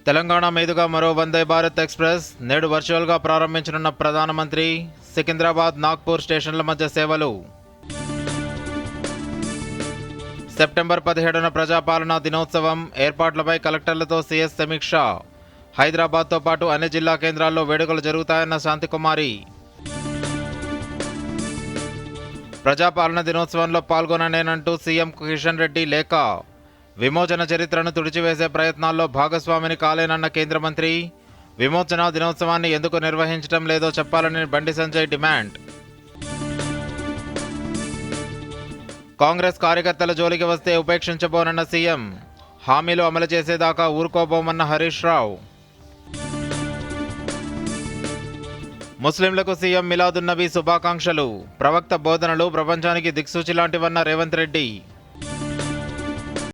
తెలంగాణ మీదుగా మరో వందే భారత్ ఎక్స్ప్రెస్ నేడు వర్చువల్గా ప్రారంభించనున్న ప్రధానమంత్రి. సికింద్రాబాద్ నాగ్పూర్ స్టేషన్ల మధ్య సేవలు. సెప్టెంబర్ 17న ప్రజాపాలనా దినోత్సవం ఏర్పాట్లపై కలెక్టర్లతో సీఎస్ సమీక్ష. హైదరాబాద్తో పాటు అన్ని జిల్లా కేంద్రాల్లో వేడుకలు జరుగుతాయన్న శాంతికుమారి. ప్రజాపాలన దినోత్సవంలో పాల్గొననేనంటూ సీఎం కిషన్ రెడ్డి లేఖ. విమోచన చరిత్రను తుడిచివేసే ప్రయత్నాల్లో భాగస్వామిని కాలేనన్న కేంద్ర మంత్రి. విమోచన దినోత్సవాన్ని ఎందుకు నిర్వహించడం లేదో చెప్పాలని బండి సంజయ్ డిమాండ్. కాంగ్రెస్ కార్యకర్తల జోలికి వస్తే ఉపేక్షించబోనన్న సీఎం. హామీలు అమలు చేసేదాకా ఊరుకోబోమన్న హరీష్ రావు. ముస్లింలకు సీఎం మిలాదున్నబీ శుభాకాంక్షలు. ప్రవక్త బోధనలు ప్రపంచానికి దిక్సూచి లాంటివన్న రేవంత్ రెడ్డి.